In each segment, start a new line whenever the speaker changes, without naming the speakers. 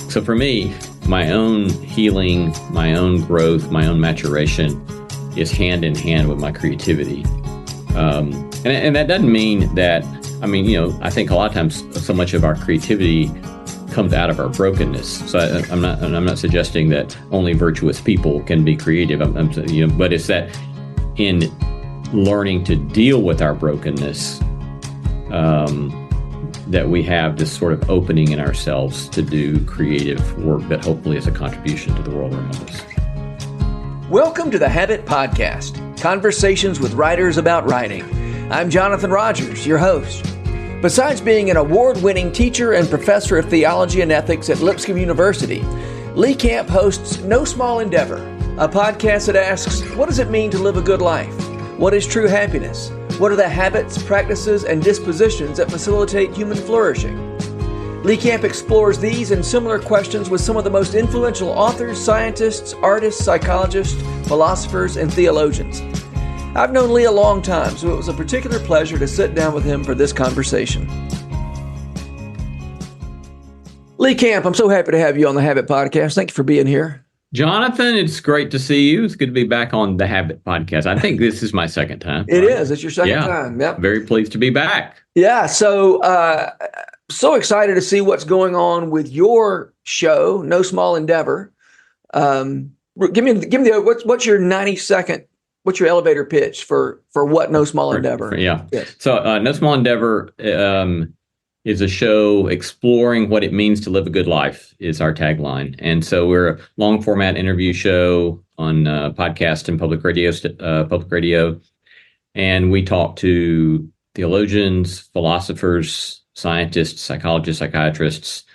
So for me, my own healing, my own growth, my own maturation is hand in hand with my creativity. And that doesn't mean that, I think a lot of times so much of our creativity comes out of our brokenness. So I'm not suggesting that only virtuous people can be creative. But it's that in learning to deal with our brokenness, that we have this sort of opening in ourselves to do creative work that hopefully is a contribution to the world around us.
Welcome to the Habit Podcast, conversations with writers about writing. I'm Jonathan Rogers, your host. Besides being an award-winning teacher and professor of theology and ethics at Lipscomb University, Lee Camp hosts No Small Endeavor, a podcast that asks, what does it mean to live a good life? What is true happiness? What are the habits, practices, and dispositions that facilitate human flourishing? Lee Camp explores these and similar questions with some of the most influential authors, scientists, artists, psychologists, philosophers, and theologians. I've known Lee a long time, so it was a particular pleasure to sit down with him for this conversation. Lee Camp, I'm so happy to have you on the Habit Podcast. Thank you for being here.
Jonathan, it's great to see you. It's good to be back on the Habit Podcast. I think this is my second time.
It is. It's your second time. Yep.
Very pleased to be back.
Yeah. So excited to see what's going on with your show, No Small Endeavor. Give me what's your 90-second, what's your elevator pitch for what No Small Endeavor?
Yeah.
Yes.
So No Small Endeavor is a show exploring what it means to live a good life is our tagline. And so we're a long format interview show on podcast and public radio. And we talk to theologians, philosophers, scientists, psychologists, psychiatrists,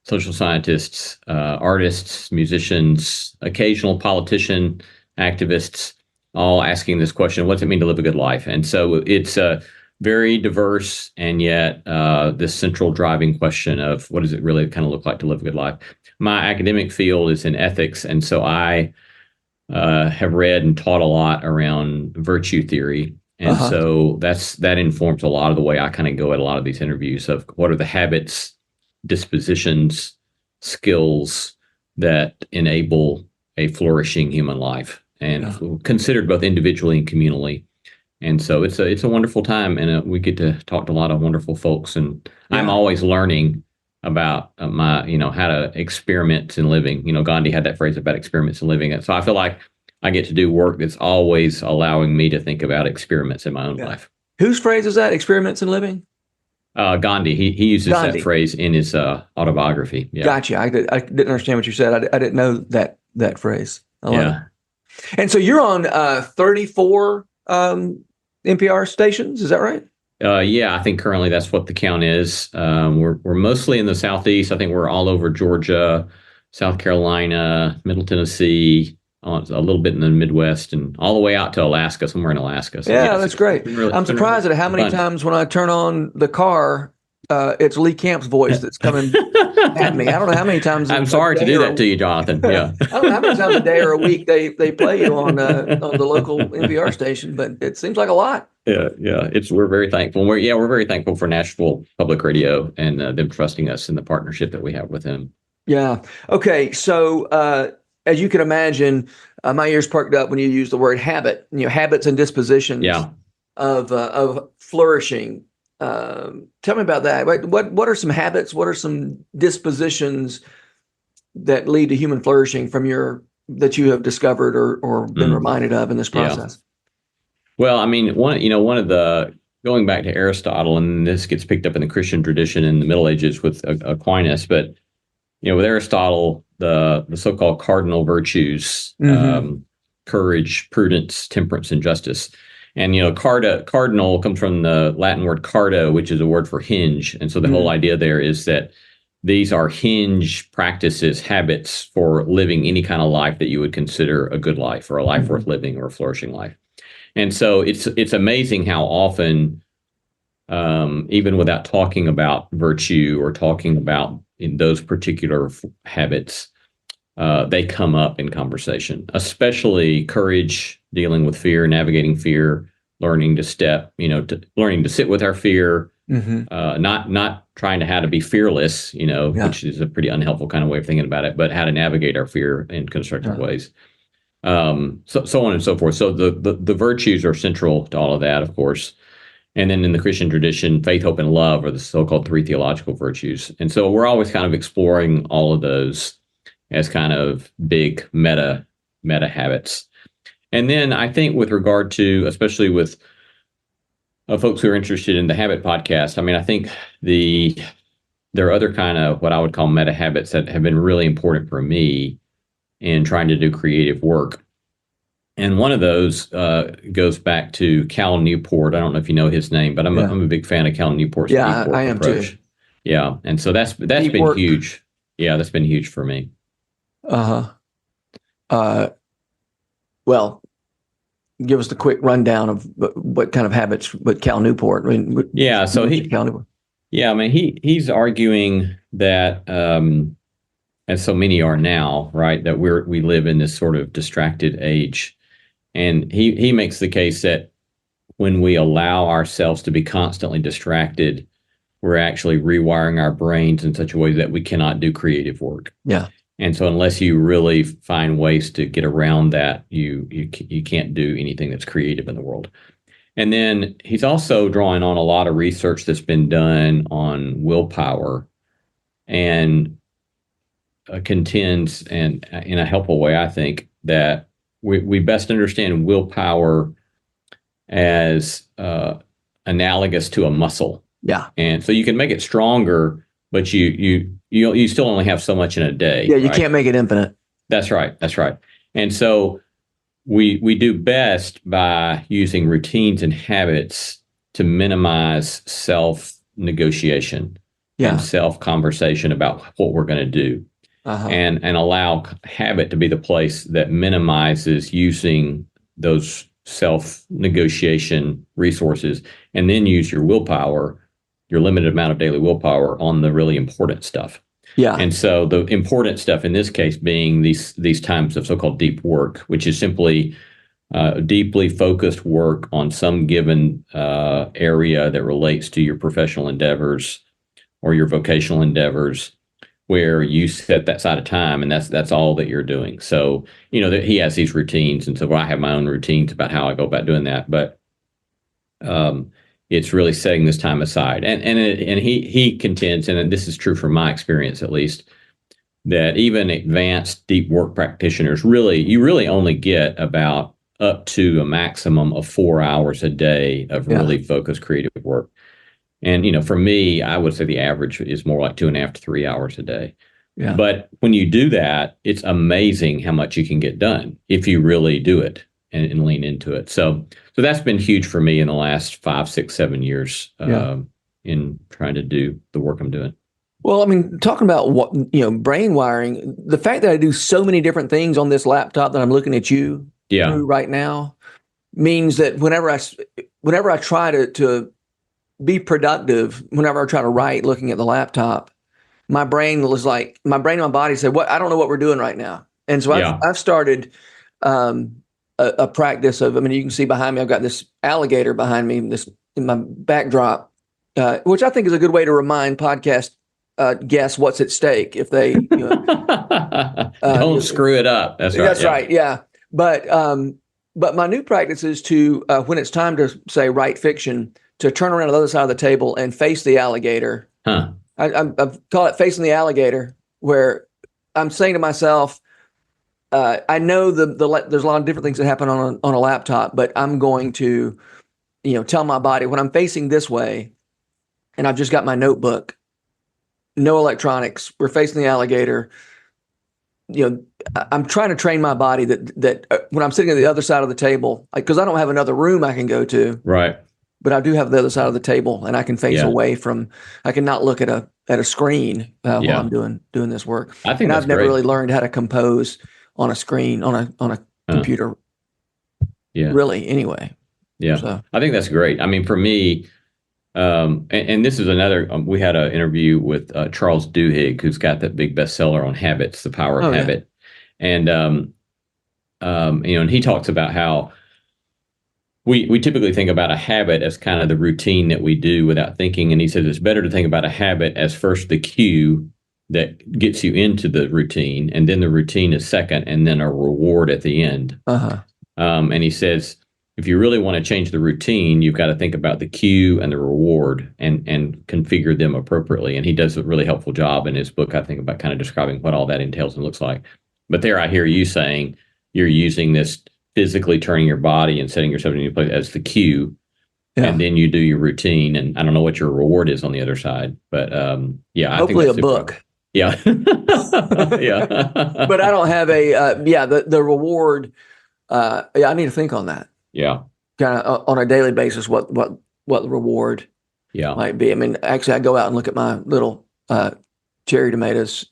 social scientists, artists, musicians, occasional politician, activists, all asking this question, what's it mean to live a good life? And so it's very diverse, and yet this central driving question of what does it really kind of look like to live a good life? My academic field is in ethics, and so I have read and taught a lot around virtue theory. And so that informs a lot of the way I kind of go at a lot of these interviews of what are the habits, dispositions, skills that enable a flourishing human life, and considered both individually and communally. And so it's a wonderful time, and we get to talk to a lot of wonderful folks. And I'm always learning about how to experiment in living. Gandhi had that phrase about experiments in living. And so I feel like I get to do work that's always allowing me to think about experiments in my own life. Whose
phrase is that? Experiments in living?
Gandhi. He uses that phrase in his autobiography. Yeah.
Gotcha. I didn't understand what you said. I didn't know that phrase. I love it. And so you're on 34 NPR stations, is that right?
I think currently that's what the count is. We're mostly in the Southeast. I think we're all over Georgia, South Carolina, Middle Tennessee, a little bit in the Midwest, and all the way out to Alaska, somewhere in Alaska. So
that's great. I'm surprised at how many times when I turn on the car, it's Lee Camp's voice that's coming at me. I don't know how many times.
I'm sorry to do that to you, Jonathan. Yeah.
I don't know how many times a day or a week they play you on the local NPR station, but it seems like a lot.
Yeah. We're very thankful. We're very thankful for Nashville Public Radio and them trusting us in the partnership that we have with them.
Yeah. Okay. So as you can imagine, my ears perked up when you use the word habit. Habits and dispositions of flourishing. Tell me about that. What are some habits? What are some dispositions that lead to human flourishing that you have discovered or been reminded of in this process?
Well, one of the, going back to Aristotle, and this gets picked up in the Christian tradition in the Middle Ages with Aquinas, but with Aristotle, the so-called cardinal virtues, courage, prudence, temperance, and justice. And, cardinal comes from the Latin word cardo, which is a word for hinge. And so the whole idea there is that these are hinge practices, habits for living any kind of life that you would consider a good life or a life worth living or a flourishing life. And so it's amazing how often, even without talking about virtue or talking about in those particular habits, they come up in conversation, especially courage, dealing with fear, navigating fear, learning to learning to sit with our fear, Not trying to how to be fearless,
Yeah.
which is a pretty unhelpful kind of way of thinking about it, but how to navigate our fear in constructive ways. So on and so forth. So the virtues are central to all of that, of course. And then in the Christian tradition, faith, hope, and love are the so-called three theological virtues. And so we're always kind of exploring all of those as kind of big meta habits. And then I think with regard to, especially with folks who are interested in the Habit podcast, I mean, I think there are other kind of what I would call meta habits that have been really important for me in trying to do creative work. And one of those goes back to Cal Newport. I don't know if you know his name, but I'm a big fan of Cal Newport's deep work
I am
approach.
too.
Yeah, and so that's been huge. Yeah, that's been huge for me.
Well, give us the quick rundown of what kind of habits with Cal Newport. I mean, Cal Newport.
Yeah, I mean he's arguing that, as so many are now, right, that we live in this sort of distracted age. And he makes the case that when we allow ourselves to be constantly distracted, we're actually rewiring our brains in such a way that we cannot do creative work.
Yeah.
And so unless you really find ways to get around that, you can't do anything that's creative in the world. And then he's also drawing on a lot of research that's been done on willpower, and contends, and in a helpful way, I think, that we best understand willpower as analogous to a muscle.
Yeah.
And so you can make it stronger, but you still only have so much in a day.
Yeah, you can't make it infinite.
That's right. And so we do best by using routines and habits to minimize self-negotiation and self-conversation about what we're going to do. And allow habit to be the place that minimizes using those self-negotiation resources, and then use your willpower, your limited amount of daily willpower, on the really important stuff.
Yeah.
And so the important stuff in this case being these times of so-called deep work, which is simply deeply focused work on some given area that relates to your professional endeavors or your vocational endeavors, where you set that side of time and that's all that you're doing. So, he has these routines. And so I have my own routines about how I go about doing that. But it's really setting this time aside. And he contends, and this is true from my experience at least, that even advanced deep work practitioners you really only get about up to a maximum of 4 hours a day of really focused creative work. And, for me, I would say the average is more like 2.5 to 3 hours a day.
Yeah.
But when you do that, it's amazing how much you can get done if you really do it and lean into it. So that's been huge for me in the last 5, 6, 7 years in trying to do the work I'm doing.
Well, I mean, talking about brain wiring, the fact that I do so many different things on this laptop that I'm looking at you through right now means that whenever I try to be productive, whenever I try to write looking at the laptop, my brain and my body say, "What? I don't know what we're doing right now." And so I've started a practice of, you can see behind me, I've got this alligator behind me, this in my backdrop, which I think is a good way to remind podcast guests what's at stake if they
don't screw it up. That's right.
That's right. Yeah. But my new practice is to when it's time to say write fiction, to turn around to the other side of the table and face the alligator.
Huh.
I call it facing the alligator, where I'm saying to myself, I know there's a lot of different things that happen on a laptop, but I'm going to, tell my body when I'm facing this way, and I've just got my notebook, no electronics, we're facing the alligator. I'm trying to train my body that when I'm sitting at the other side of the table, because I don't have another room I can go to.
Right.
But I do have the other side of the table, and I can face away from. I can not look at a screen while I'm doing this work.
I think
I've never really learned how to compose on a screen on a computer.
Yeah.
Really. Anyway.
Yeah. So. I think that's great. I mean, for me, and this is another. We had an interview with Charles Duhigg, who's got that big bestseller on habits, The Power of Habit, and and he talks about how we typically think about a habit as kind of the routine that we do without thinking. And he says it's better to think about a habit as first the cue that gets you into the routine, and then the routine is second, and then a reward at the end.
Uh-huh.
And he says, if you really want to change the routine, you've got to think about the cue and the reward and configure them appropriately. And he does a really helpful job in his book, I think, about kind of describing what all that entails and looks like. But there I hear you saying you're using this physically turning your body and setting yourself in a new place as the cue. Yeah. And then you do your routine. And I don't know what your reward is on the other side. But yeah,
hopefully I think a book.
Yeah. Yeah.
But I don't have the reward. I need to think on that.
Yeah.
Kind of on a daily basis, what the reward might be. I mean, actually, I go out and look at my little cherry tomatoes.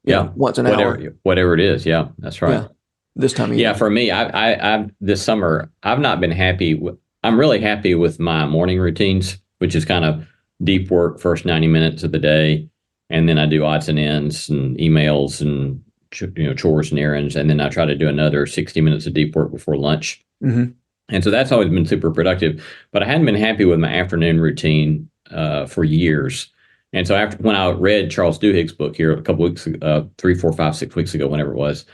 Once an hour.
Whatever it is. Yeah, that's right.
Yeah. This time of year.
Yeah, for me, I this summer, I've not been happy. I'm really happy with my morning routines, which is kind of deep work, first 90 minutes of the day. And then I do odds and ends and emails and chores and errands. And then I try to do another 60 minutes of deep work before lunch.
Mm-hmm.
And so that's always been super productive. But I hadn't been happy with my afternoon routine for years. And so when I read Charles Duhigg's book here a couple weeks, 3, 4, 5, 6 weeks ago, whenever it was,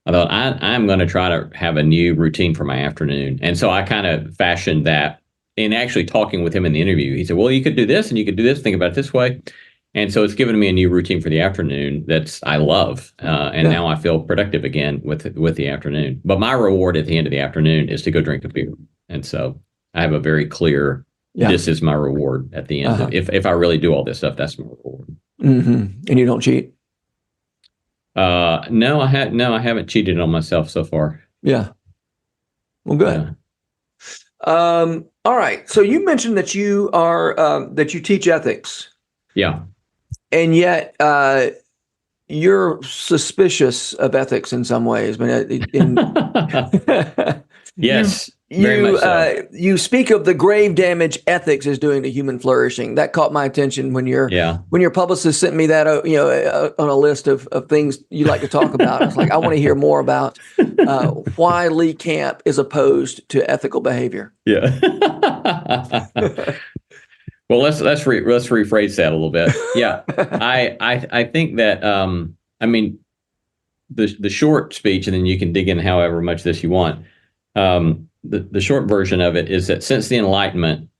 I thought I'm going to try to have a new routine for my afternoon. And so I kind of fashioned that. In actually talking with him in the interview, he said, well, you could do this and you could do this, think about it this way. And so it's given me a new routine for the afternoon I love. Now I feel productive again with the afternoon. But my reward at the end of the afternoon is to go drink a beer. And so I have a very clear, this is my reward at the end. If I really do all this stuff, that's my reward.
Mm-hmm. And you don't cheat?
No, I haven't cheated on myself so far.
Yeah. Well, good. All right. So you mentioned that you are that you teach ethics.
Yeah.
And yet you're suspicious of ethics in some ways.
Yes. Very much so.
You speak of the grave damage ethics is doing to human flourishing. That caught my attention when your publicist sent me that on a list of things you like to talk about. I was like, I want to hear more about why Lee Camp is opposed to ethical behavior.
Yeah. Well, let's rephrase that a little bit. Yeah, I think that the short speech, and then you can dig in however much this you want. The short version of it is that since the Enlightenment,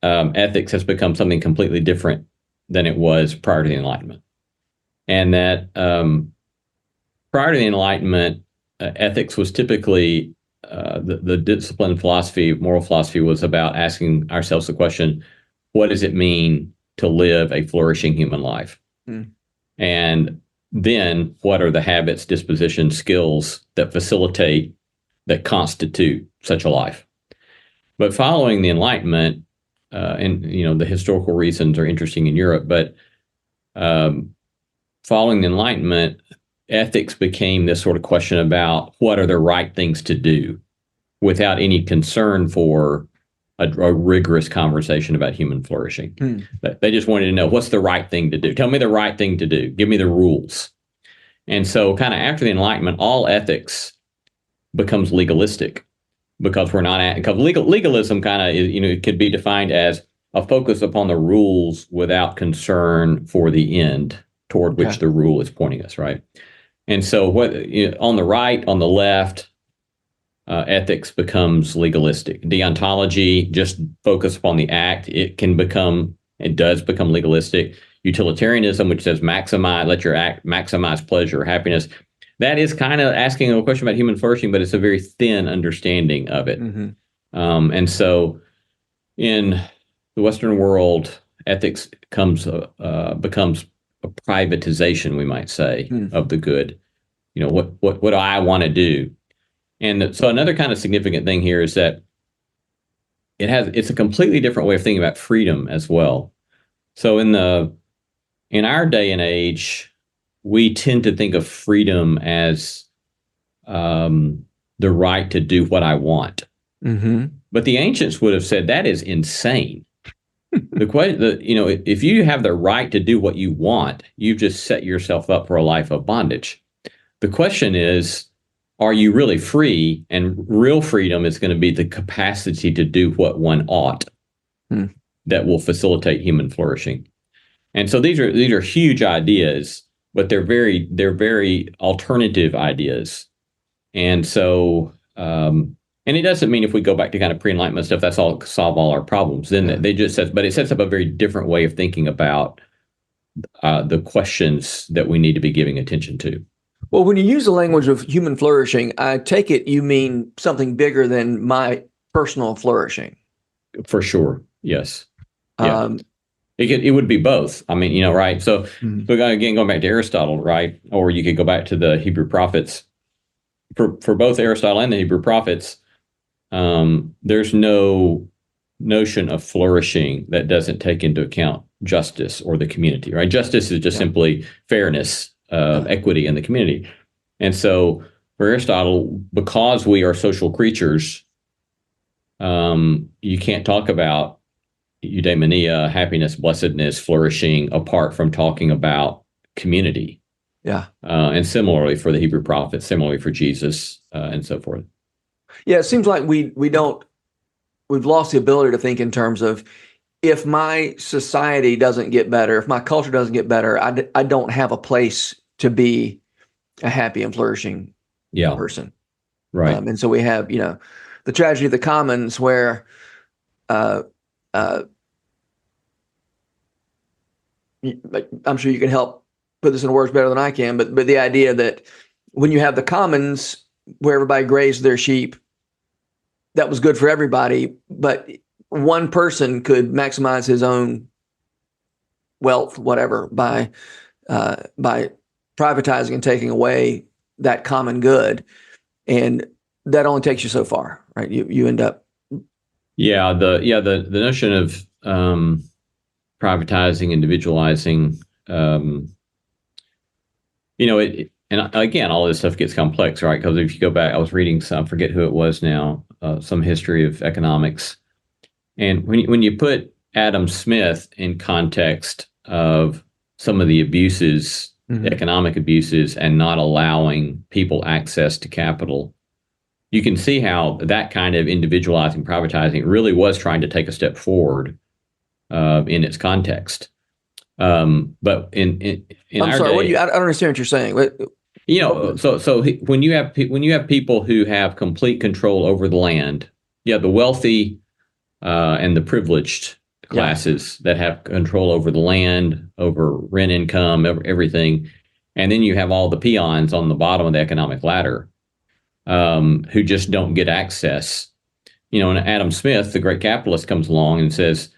ethics has become something completely different than it was prior to the Enlightenment, and that prior to the Enlightenment, ethics was typically the discipline philosophy, moral philosophy was about asking ourselves the question, what does it mean to live a flourishing human life? Mm. And then what are the habits, dispositions, skills that constitute such a life? But following the Enlightenment, and the historical reasons are interesting in Europe, but following the Enlightenment, ethics became this sort of question about what are the right things to do without any concern for a rigorous conversation about human flourishing. Mm. They just wanted to know, what's the right thing to do? Tell me the right thing to do. Give me the rules. And so kind of after the Enlightenment, all ethics becomes legalistic because legalism kind of is, it could be defined as a focus upon the rules without concern for the end toward which the rule is pointing us, right? And so on the right, on the left, ethics becomes legalistic. Deontology, just focus upon the act. It does become legalistic. Utilitarianism, which says let your act maximize pleasure or happiness. That is kind of asking a question about human flourishing, but it's a very thin understanding of it. Mm-hmm. And so in the Western world, ethics becomes a privatization, we might say, of the good. What do I want to do? And so another kind of significant thing here is that it's a completely different way of thinking about freedom as well. So in our day and age, we tend to think of freedom as the right to do what I want. Mm-hmm. But the ancients would have said that is insane. If you have the right to do what you want, you've just set yourself up for a life of bondage. The question is, are you really free? And real freedom is going to be the capacity to do what one ought that will facilitate human flourishing. And so these are huge ideas, but they're very alternative ideas. And so, and it doesn't mean if we go back to kind of pre-enlightenment stuff, that's all solve all our problems. Then they just says, but it sets up a very different way of thinking about the questions that we need to be giving attention to.
Well, when you use the language of human flourishing, I take it you mean something bigger than my personal flourishing.
For sure. Yes. Yeah. It would be both. I mean, right. So again, going back to Aristotle, right? Or you could go back to the Hebrew prophets. For both Aristotle and the Hebrew prophets, there's no notion of flourishing that doesn't take into account justice or the community, right? Justice is just simply fairness, equity in the community. And so for Aristotle, because we are social creatures, you can't talk about eudaimonia, happiness, blessedness, flourishing apart from talking about community.
Yeah.
And similarly for the Hebrew prophets, similarly for Jesus, and so forth.
Yeah, it seems like we've lost the ability to think in terms of, if my society doesn't get better, if my culture doesn't get better, I don't have a place to be a happy and flourishing person.
Right.
And so we have, the tragedy of the commons, where I'm sure you can help put this in words better than I can, but the idea that when you have the commons where everybody grazed their sheep, that was good for everybody, but one person could maximize his own wealth, whatever, by privatizing and taking away that common good, and that only takes you so far, right? You end up.
Yeah, the notion of privatizing, individualizing, and again, all this stuff gets complex, right? Because if you go back, I was reading some, I forget who it was now, some history of economics. And when you put Adam Smith in context of some of the abuses, economic abuses, and not allowing people access to capital, you can see how that kind of individualizing, privatizing really was trying to take a step forward in its context. But in
I'm
our
sorry,
day,
I don't understand what you're saying.
So when you have people who have complete control over the land, the wealthy and the privileged classes that have control over the land, over rent income, everything, and then you have all the peons on the bottom of the economic ladder who just don't get access. And Adam Smith, the great capitalist, comes along and says,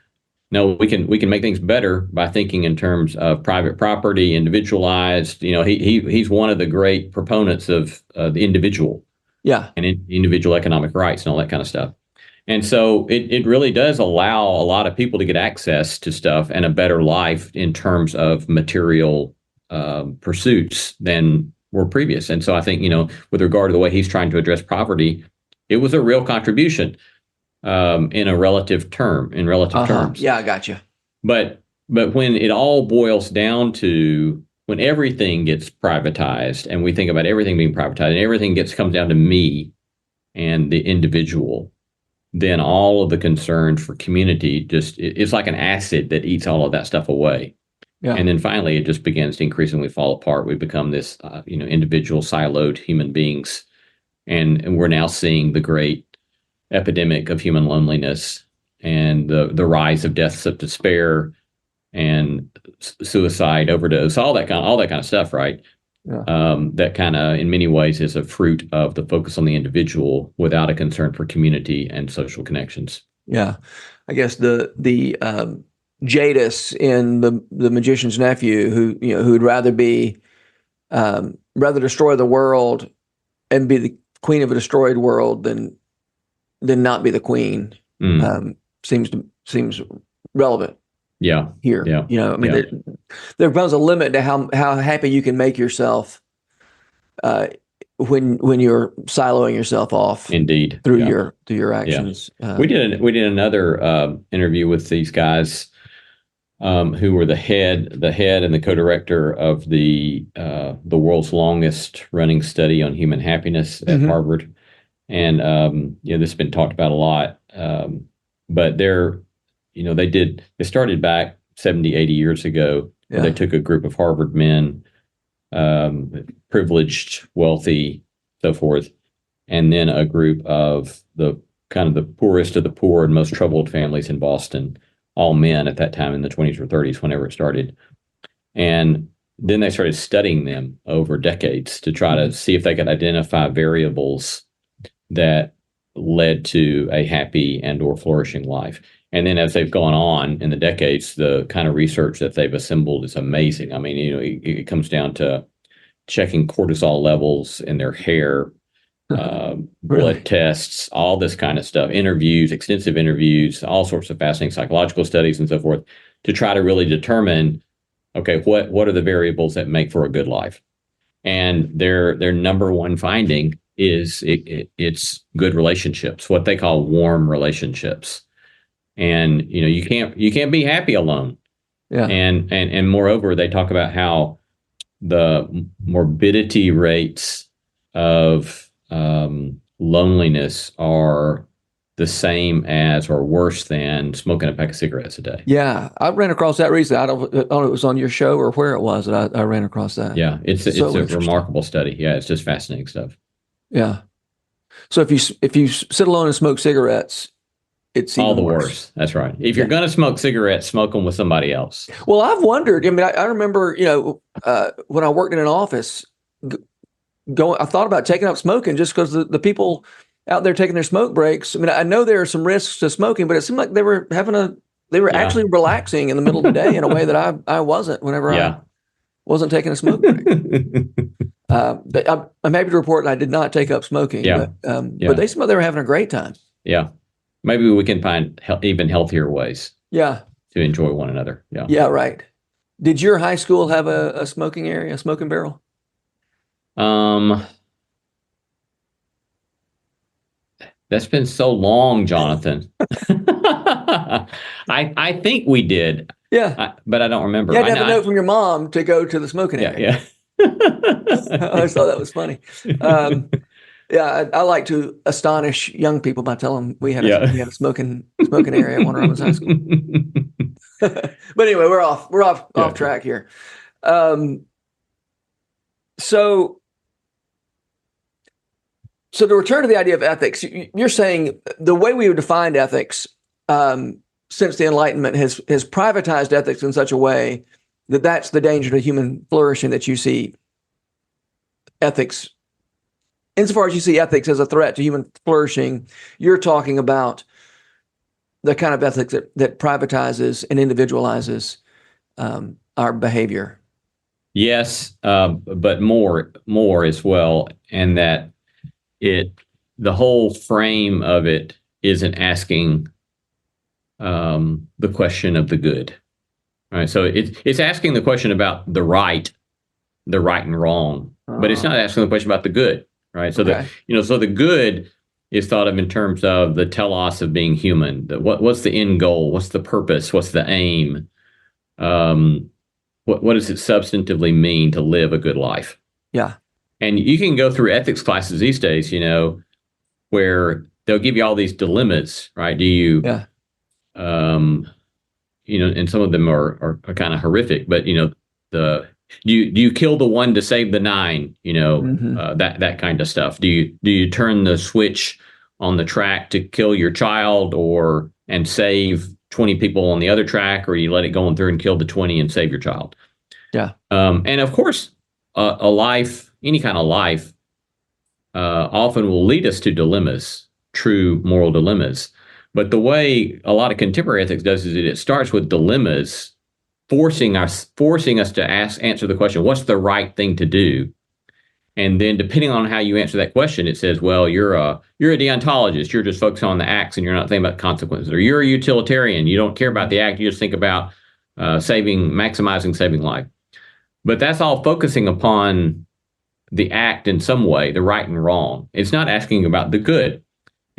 no, we can make things better by thinking in terms of private property, individualized. He's one of the great proponents of the individual, and individual economic rights and all that kind of stuff. And so it really does allow a lot of people to get access to stuff and a better life in terms of material pursuits than were previous. And so I think, with regard to the way he's trying to address poverty, it was a real contribution. In relative terms.
Yeah, I got you.
But when it all boils down to, when everything gets privatized and we think about everything being privatized and everything comes down to me and the individual, then all of the concern for community it's like an acid that eats all of that stuff away. Yeah. And then finally, it just begins to increasingly fall apart. We become this, individual siloed human beings. And we're now seeing the great epidemic of human loneliness and the rise of deaths of despair and suicide, overdose, all that kind of stuff, right? Yeah. That kind of, in many ways, is a fruit of the focus on the individual without a concern for community and social connections.
Yeah, I guess the Jadis in the Magician's Nephew, who'd rather destroy the world and be the queen of a destroyed world than not be the queen, seems relevant.
Yeah.
Here. Yeah. There becomes a limit to how happy you can make yourself when you're siloing yourself off.
Indeed.
Through your actions.
We did another interview with these guys who were the head and the co-director of the world's longest running study on human happiness at Harvard. And this has been talked about a lot. But they started back 70, 80 years ago. Yeah. They took a group of Harvard men, privileged, wealthy, so forth, and then a group of the kind of the poorest of the poor and most troubled families in Boston, all men at that time in the 20s or 30s, whenever it started. And then they started studying them over decades to try to see if they could identify variables that led to a happy and or flourishing life. And then as they've gone on in the decades, the kind of research that they've assembled is amazing. I mean, it comes down to checking cortisol levels in their hair, blood tests, all this kind of stuff, interviews, extensive interviews, all sorts of fascinating psychological studies and so forth, to try to really determine, okay, what are the variables that make for a good life? And their number one finding is it's good relationships, what they call warm relationships. And you can't be happy alone. Yeah. And moreover, they talk about how the morbidity rates of loneliness are the same as or worse than smoking a pack of cigarettes a day.
Yeah, I ran across that recently. I don't know if it was on your show or where it was that I ran across that.
Yeah, it's a remarkable study. Yeah, it's just fascinating stuff.
Yeah. So if you sit alone and smoke cigarettes, it's
all the worse. That's right. If you're going to smoke cigarettes, smoke them with somebody else.
Well, I've wondered. I mean, I remember, when I worked in an office, I thought about taking up smoking just because the people out there taking their smoke breaks. I mean, I know there are some risks to smoking, but it seemed like they were actually relaxing in the middle of the day in a way that I wasn't whenever I wasn't taking a smoke break. But I'm happy to report that I did not take up smoking. Yeah. But they seemed like they were having a great time.
Yeah. Maybe we can find even healthier ways.
Yeah.
To enjoy one another. Yeah.
Yeah. Right. Did your high school have a smoking area, a smoking barrel?
That's been so long, Jonathan. I think we did.
Yeah.
But I don't remember.
You had to have a note from your mom to go to the smoking area.
Yeah.
I always thought that was funny. I like to astonish young people by telling them we had a smoking area at Warner Robins High School. But anyway, we're off track here. So to return to the idea of ethics, you're saying the way we would define ethics since the Enlightenment has privatized ethics in such a way that that's the danger to human flourishing, that you see ethics. Insofar as you see ethics as a threat to human flourishing, you're talking about the kind of ethics that privatizes and individualizes our behavior.
Yes, but more as well, and that the whole frame of it isn't asking the question of the good. Right, so it's asking the question about the right and wrong, but it's not asking the question about the good. Right, so so the good is thought of in terms of the telos of being human. What's the end goal? What's the purpose? What's the aim? What does it substantively mean to live a good life?
Yeah,
and you can go through ethics classes these days, where they'll give you all these dilemmas. Right? Do you? Yeah. And some of them are kind of horrific, but do you kill the one to save the nine? That kind of stuff. Do you turn the switch on the track to kill your child and save 20 people on the other track, or you let it go on through and kill the 20 and save your child?
Yeah.
And of course, a life, any kind of life, often will lead us to dilemmas, true moral dilemmas. But the way a lot of contemporary ethics does is it starts with dilemmas, forcing us to answer the question, what's the right thing to do? And then depending on how you answer that question, it says, well, you're a deontologist. You're just focused on the acts and you're not thinking about consequences. Or you're a utilitarian. You don't care about the act. You just think about maximizing saving life. But that's all focusing upon the act in some way, the right and wrong. It's not asking about the good.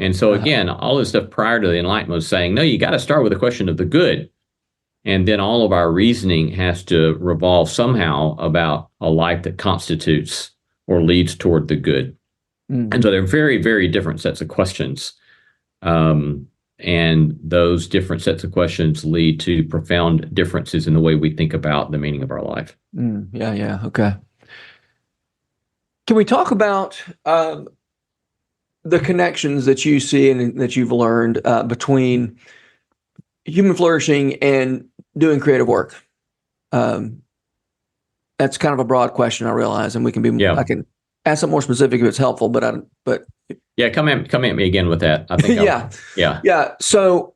And so again, all this stuff prior to the Enlightenment was saying, no, you got to start with the question of the good. And then all of our reasoning has to revolve somehow about a life that constitutes or leads toward the good. And so they're very, very different sets of questions. And those different sets of questions lead to profound differences in the way we think about the meaning of our life.
Yeah. Okay. Can we talk about the connections that you see and that you've learned between human flourishing and doing creative work? That's kind of a broad question, I realize, and we can be. I can ask something more specific if it's helpful, but
yeah, come at me again with that. I think
yeah. So,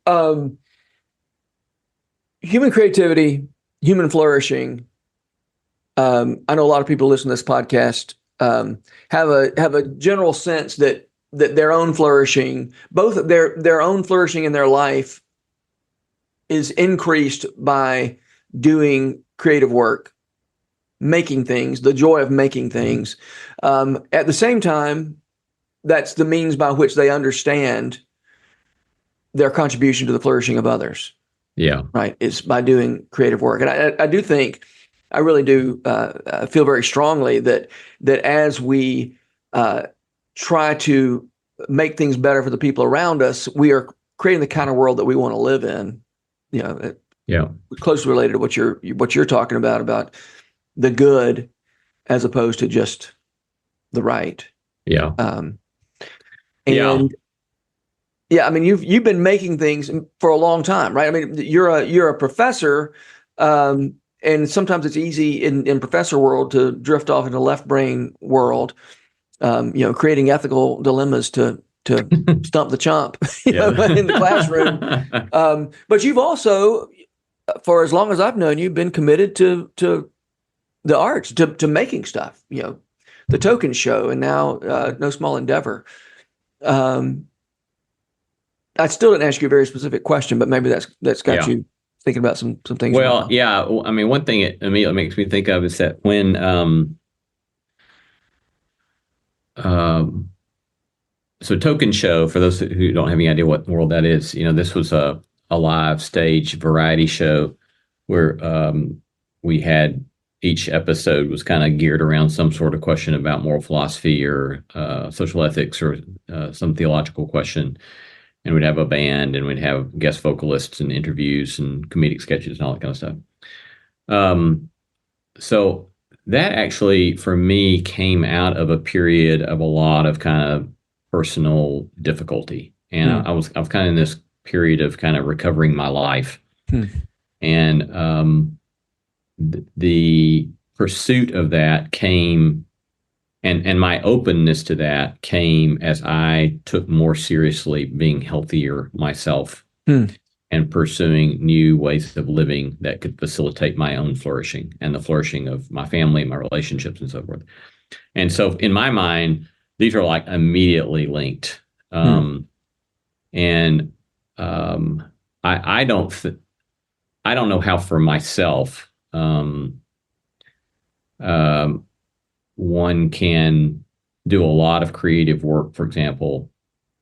human creativity, human flourishing. I know a lot of people listen to this podcast have a general sense that their own flourishing, both their own flourishing in their life, is increased by doing creative work, making things, the joy of making things. At the same time, that's the means by which they understand their contribution to the flourishing of others.
Yeah.
Right. It's by doing creative work. And I do think, I really do feel very strongly that as we try to make things better for the people around us, we are creating the kind of world that we want to live in. Closely related to what you're talking about the good as opposed to just the right.
Yeah.
I mean, you've been making things for a long time, right? I mean, you're a professor, and sometimes it's easy in professor world to drift off into left brain world, creating ethical dilemmas to stump the chump in the classroom. But you've also, for as long as I've known you, been committed to the arts, to making stuff, the Token Show, and now No Small Endeavor. I still didn't ask you a very specific question, but maybe that's got you thinking about some things.
Well, yeah. I mean, one thing it immediately makes me think of is that when so Token Show, for those who don't have any idea what in the world that is, this was a live stage variety show where we had each episode was kind of geared around some sort of question about moral philosophy or social ethics or some theological question. And we'd have a band and we'd have guest vocalists and interviews and comedic sketches and all that kind of stuff. So that actually, for me, came out of a period of a lot of kind of personal difficulty. And I was kind of in this period of kind of recovering my life. And the pursuit of that came, and my openness to that came as I took more seriously being healthier myself and pursuing new ways of living that could facilitate my own flourishing and the flourishing of my family, my relationships, and so forth. And so in my mind, these are like immediately linked. I don't know how for myself, one can do a lot of creative work. For example,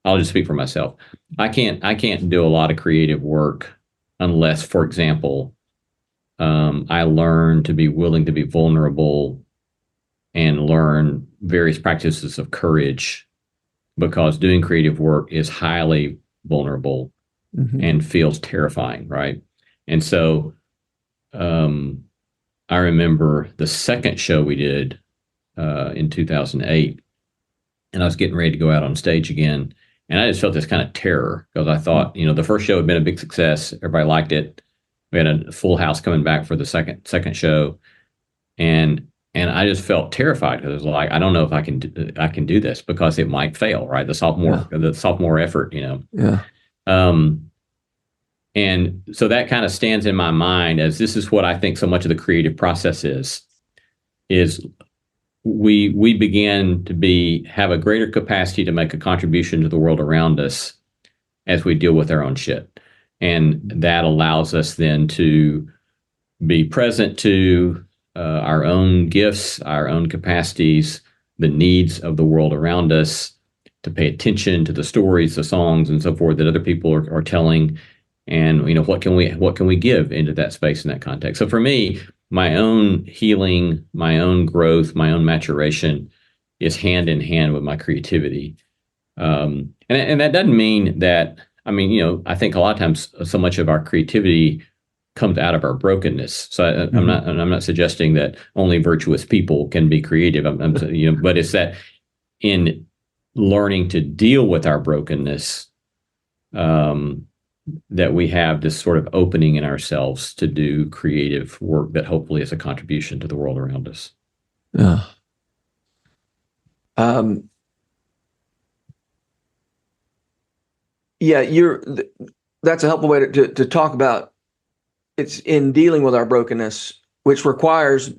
I'll just speak for myself. I can't do a lot of creative work unless, for example, I learn to be willing to be vulnerable and learn various practices of courage, because doing creative work is highly vulnerable and feels terrifying, right? And so I remember the second show we did in 2008, and I was getting ready to go out on stage again. And I just felt this kind of terror because I thought, the first show had been a big success. Everybody liked it. We had a full house coming back for the second show. And I just felt terrified because it was like, I don't know if I can do this because it might fail, right? The sophomore effort,
Yeah.
And so that kind of stands in my mind as this is what I think so much of the creative process is we begin to have a greater capacity to make a contribution to the world around us as we deal with our own shit. And that allows us then to be present to our own gifts, our own capacities, the needs of the world around us, to pay attention to the stories, the songs, and so forth that other people are telling, and what can we give into that space in that context. So for me, my own healing, my own growth, my own maturation is hand in hand with my creativity. And that doesn't mean that, I think a lot of times so much of our creativity comes out of our brokenness. So I'm not suggesting that only virtuous people can be creative. But it's that in learning to deal with our brokenness, that we have this sort of opening in ourselves to do creative work that hopefully is a contribution to the world around us.
Yeah. That's a helpful way to talk about. It's in dealing with our brokenness, which requires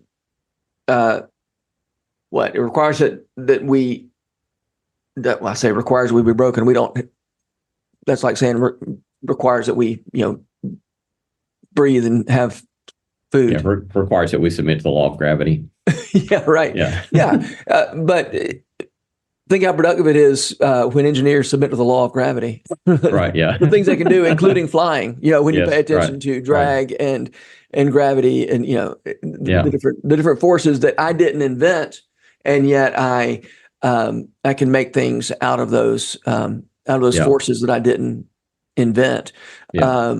what? It requires that we be broken. We don't. That's like saying requires that we breathe and have food.
Yeah, requires that we submit to the law of gravity.
Yeah, right. Yeah. But think how productive it is when engineers submit to the law of gravity.
Right. Yeah.
The things they can do, including flying. When you pay attention to drag and gravity, and the different forces that I didn't invent, and yet I can make things out of those forces that I didn't invent.
Yeah.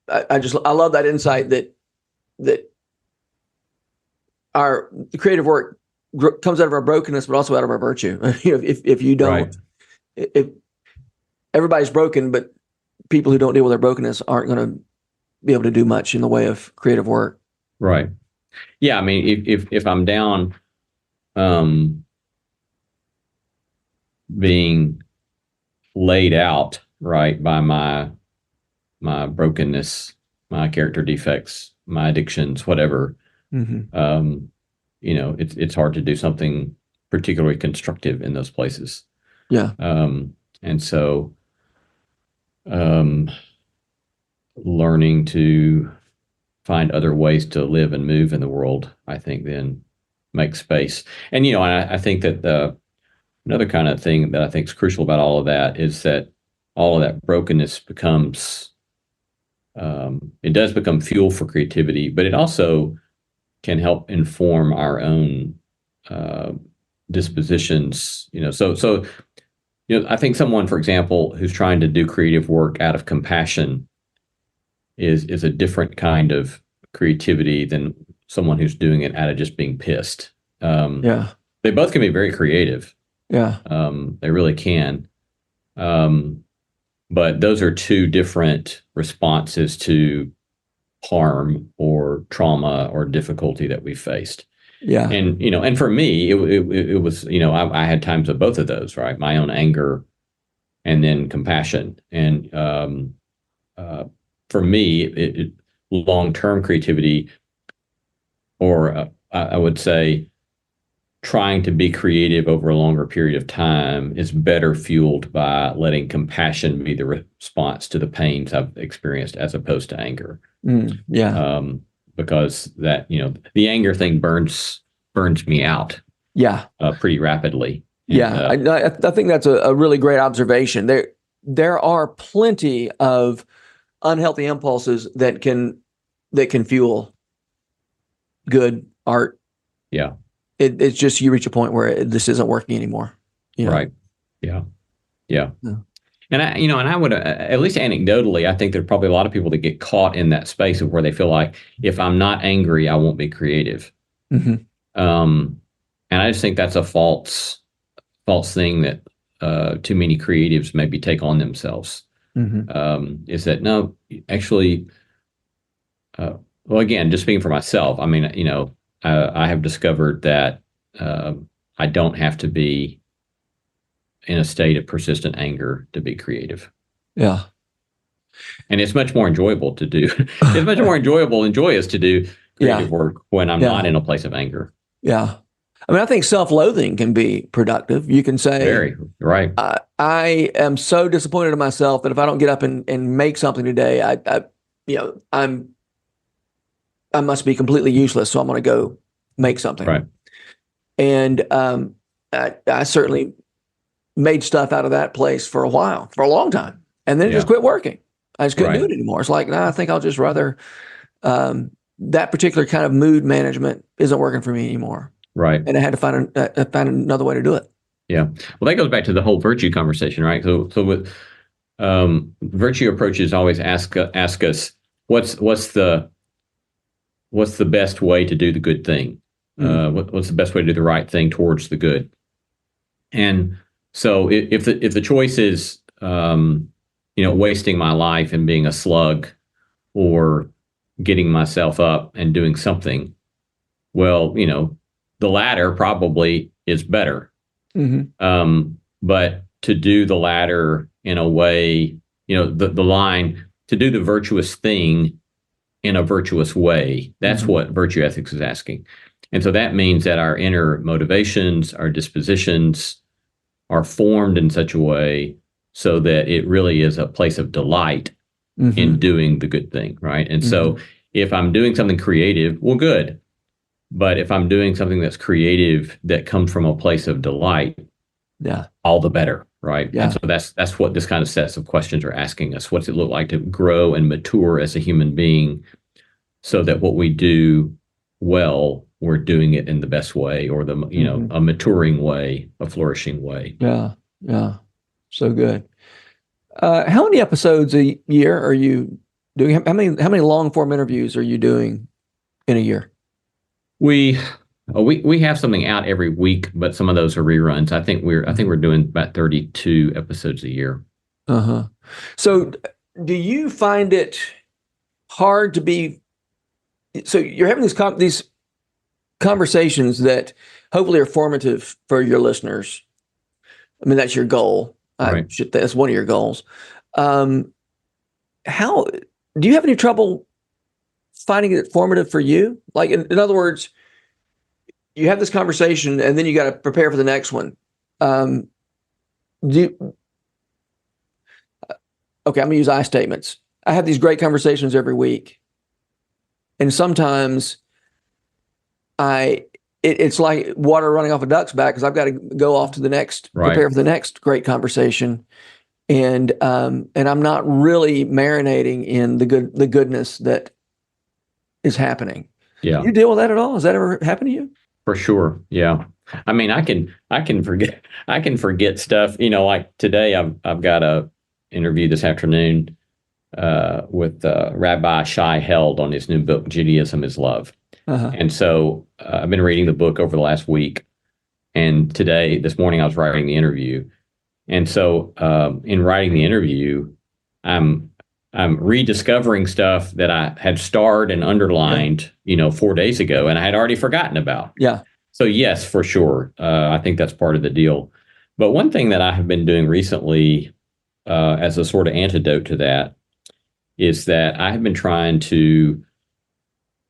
I love that insight that our creative work comes out of our brokenness, but also out of our virtue. If you don't, if everybody's broken, but people who don't deal with their brokenness aren't going to be able to do much in the way of creative work.
Right. Yeah. If I'm down, being laid out right by my brokenness, my character defects, my addictions, whatever. Mm-hmm. It's hard to do something particularly constructive in those places.
Yeah.
And so, learning to find other ways to live and move in the world, I think, then makes space. And I think that another kind of thing that I think is crucial about all of that is that all of that brokenness becomes, it does become fuel for creativity, but it also can help inform our own dispositions. So I think someone, for example, who's trying to do creative work out of compassion is a different kind of creativity than someone who's doing it out of just being pissed. They both can be very creative.
Yeah.
They really can. But those are two different responses to harm or trauma or difficulty that we faced.
Yeah.
And for me, it was, I had times of both of those, right? My own anger and then compassion. And for me, long-term creativity, or I would say trying to be creative over a longer period of time, is better fueled by letting compassion be the response to the pains I've experienced as opposed to anger. Because that, the anger thing burns me out.
Yeah.
Pretty rapidly.
And, I think that's a really great observation. There are plenty of unhealthy impulses that can fuel good art.
Yeah.
It's just you reach a point where this isn't working anymore.
Right. Yeah. And I would, at least anecdotally, I think there are probably a lot of people that get caught in that space of where they feel like, if I'm not angry, I won't be creative.
Mm-hmm.
And I just think that's a false thing that too many creatives maybe take on themselves. Mm-hmm. Is that no, actually, well, again, just speaking for myself, I have discovered that I don't have to be in a state of persistent anger to be creative.
Yeah.
And it's much more enjoyable to do. It's much more enjoyable and joyous to do creative work when I'm not in a place of anger.
Yeah. I think self-loathing can be productive. You can say,
very right.
I am so disappointed in myself that if I don't get up and make something today, I must be completely useless. So I'm going to go make something.
Right.
And I certainly made stuff out of that place for a long time, and then it just quit working. I just couldn't do
Right.
it anymore. It's like, I think I'll just rather, that particular kind of mood management isn't working for me anymore.
Right.
And I had to find another way to do it.
Yeah. Well, that goes back to the whole virtue conversation, right? So with virtue approaches always ask us what's the best way to do the good thing? What's the best way to do the right thing towards the good? And so if the choice is wasting my life and being a slug, or getting myself up and doing something, well, the latter probably is better. But to do the latter in a way, the line, to do the virtuous thing in a virtuous way, that's what virtue ethics is asking. And so that means that our inner motivations, our dispositions are formed in such a way so that it really is a place of delight in doing the good thing, right? And so if I'm doing something creative, well, good. But if I'm doing something that's creative that comes from a place of delight, all the better, right?
Yeah.
And so that's what this kind of sets of questions are asking us. What's it look like to grow and mature as a human being, so that what we do well, we're doing it in the best way, or a maturing way, a flourishing way.
Yeah. Yeah. So good. How many episodes a year are you doing? How many long form interviews are you doing in a year?
We have something out every week, but some of those are reruns. I think we're doing about 32 episodes a year.
So do you find it hard to be, so you're having these conversations that hopefully are formative for your listeners. I mean, that's your goal.
Right.
That's one of your goals. How do you have any trouble finding it formative for you? Like, in other words, you have this conversation and then you got to prepare for the next one. Okay, I'm going to use I statements. I have these great conversations every week. And sometimes it's like water running off a duck's back, because I've got to go off to the next, prepare for the next great conversation. And I'm not really marinating in the goodness that is happening.
Yeah.
Do you deal with that at all? Has that ever happened to you?
For sure. Yeah. I mean, I can forget stuff, like today I've got a interview this afternoon with Rabbi Shai Held on his new book, Judaism is Love. And so I've been reading the book over the last week, and this morning I was writing the interview. And so in writing the interview, I'm rediscovering stuff that I had starred and underlined, 4 days ago, and I had already forgotten about.
Yeah.
So yes, for sure. I think that's part of the deal. But one thing that I have been doing recently as a sort of antidote to that is that I have been trying to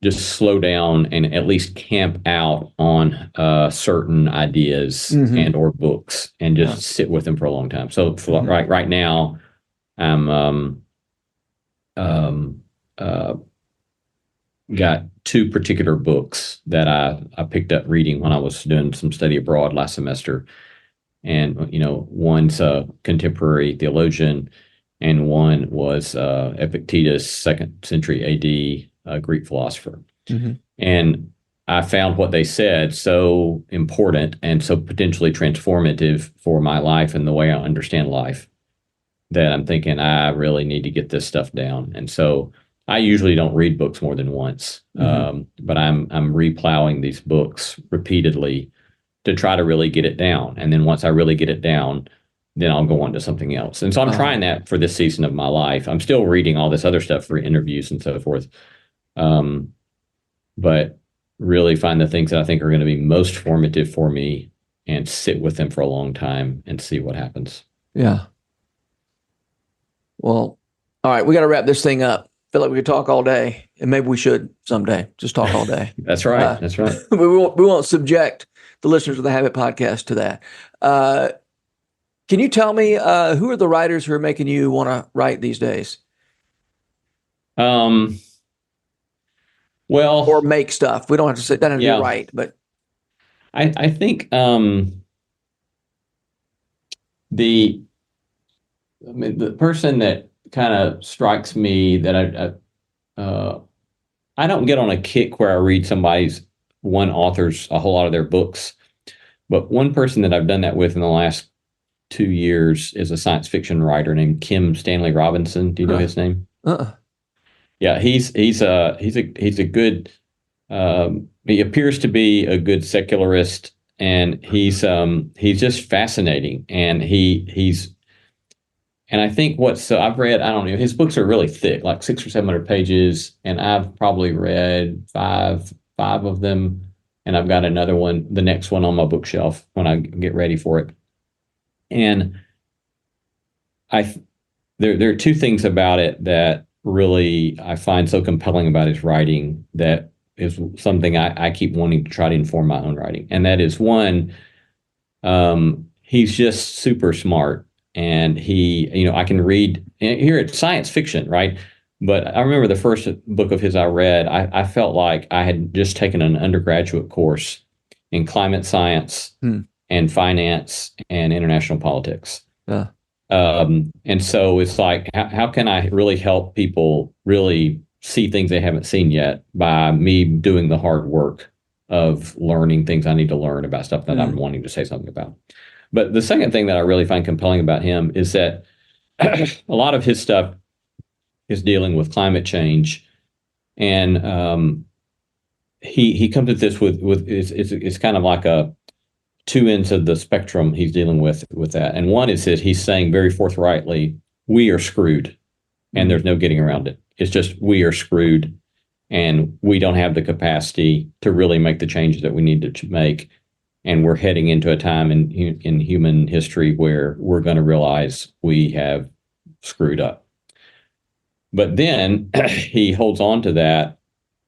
just slow down and at least camp out on certain ideas and or books, and just sit with them for a long time. So right now, I'm got two particular books that I picked up reading when I was doing some study abroad last semester. And, one's a contemporary theologian, and one was Epictetus, 2nd century AD, Greek philosopher. And I found what they said so important and so potentially transformative for my life and the way I understand life, that I'm thinking I really need to get this stuff down. And so I usually don't read books more than once, but I'm replowing these books repeatedly to try to really get it down. And then once I really get it down, then I'll go on to something else. And so I'm trying that for this season of my life. I'm still reading all this other stuff for interviews and so forth, but really find the things that I think are going to be most formative for me and sit with them for a long time and see what happens.
Yeah. Well, all right, we got to wrap this thing up. Feel like we could talk all day, and maybe we should someday just talk all day.
That's right. That's right.
We won't subject the listeners of the Habit Podcast to that. Can you tell me who are the writers who are making you want to write these days?
Well,
or make stuff. We don't have to say that and be right, but
I think the person that kind of strikes me that I don't get on a kick where I read one author's a whole lot of their books, but one person that I've done that with in the last 2 years is a science fiction writer named Kim Stanley Robinson. Do you know his name? Yeah, he's a good. He appears to be a good secularist, and he's just fascinating, and and I think I've read, I don't know, his books are really thick, like 600 or 700 pages, and I've probably read five of them, and I've got another one, the next one on my bookshelf when I get ready for it. And there are two things about it that really I find so compelling about his writing that is something I keep wanting to try to inform my own writing. And that is, one, he's just super smart. And I can read, here it's science fiction, right? But I remember the first book of his I read, I felt like I had just taken an undergraduate course in climate science and finance and international politics.
Yeah.
And so it's like, how can I really help people really see things they haven't seen yet by me doing the hard work of learning things I need to learn about stuff that I'm wanting to say something about. But the second thing that I really find compelling about him is that a lot of his stuff is dealing with climate change, and he comes at this with it's kind of like a two ends of the spectrum he's dealing with that. And one is that he's saying very forthrightly, we are screwed, and there's no getting around it. It's just, we are screwed, and we don't have the capacity to really make the changes that we need to make. And we're heading into a time in human history where we're going to realize we have screwed up. But then he holds on to that,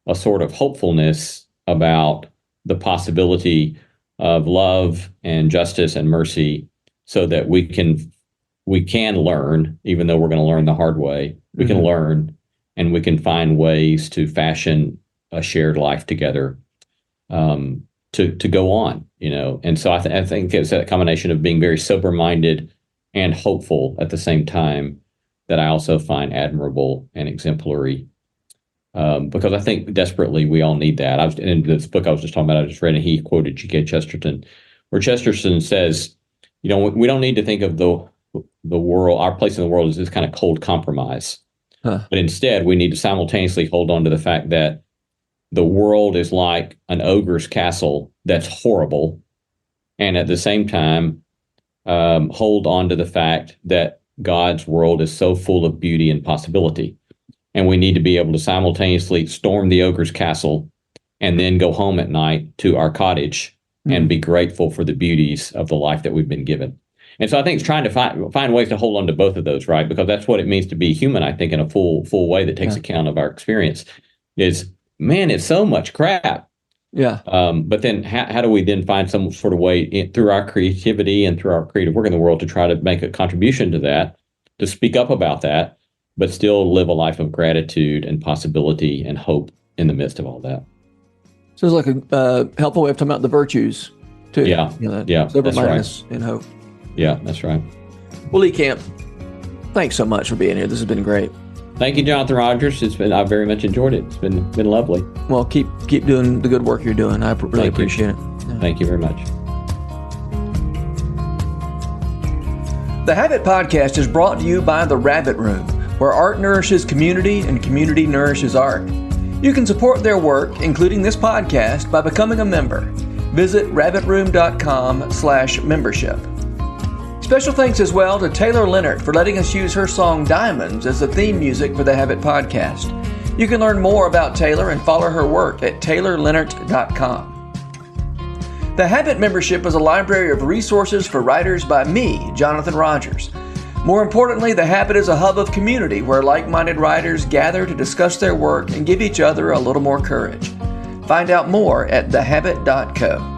a sort of hopefulness about the possibility of love and justice and mercy, so that we can learn, even though we're going to learn the hard way. We can learn, and we can find ways to fashion a shared life together, to go on, And so I think it's that combination of being very sober-minded and hopeful at the same time that I also find admirable and exemplary, because I think desperately we all need that. In this book I was just talking about, I just read, and he quoted G.K. Chesterton, where Chesterton says, we don't need to think of the world, our place in the world, as this kind of cold compromise. But instead, we need to simultaneously hold on to the fact that the world is like an ogre's castle that's horrible, and at the same time, hold on to the fact that God's world is so full of beauty and possibility. And we need to be able to simultaneously storm the ogre's castle and then go home at night to our cottage and be grateful for the beauties of the life that we've been given. And so I think it's trying to find ways to hold on to both of those, right? Because that's what it means to be human, I think, in a full way that takes account of our experience. Is, man, it's so much crap.
Yeah.
But then how do we then find some sort of way through our creativity and through our creative work in the world to try to make a contribution to that, to speak up about that, but still live a life of gratitude and possibility and hope in the midst of all that?
Sounds like a helpful way of talking about the virtues, too.
Yeah.
Sober-mindedness and hope.
Yeah, that's right.
Well, Lee Camp, thanks so much for being here. This has been great.
Thank you, Jonathan Rogers. I've very much enjoyed it. It's been lovely.
Well, keep doing the good work you're doing. I really appreciate it.
Yeah. Thank you very much.
The Habit Podcast is brought to you by The Rabbit Room, where art nourishes community and community nourishes art. You can support their work, including this podcast, by becoming a member. Visit rabbitroom.com/membership. Special thanks as well to Taylor Leonard for letting us use her song Diamonds as the theme music for the Habit Podcast. You can learn more about Taylor and follow her work at taylorleonard.com. The Habit Membership is a library of resources for writers by me, Jonathan Rogers. More importantly, The Habit is a hub of community where like-minded writers gather to discuss their work and give each other a little more courage. Find out more at thehabit.co.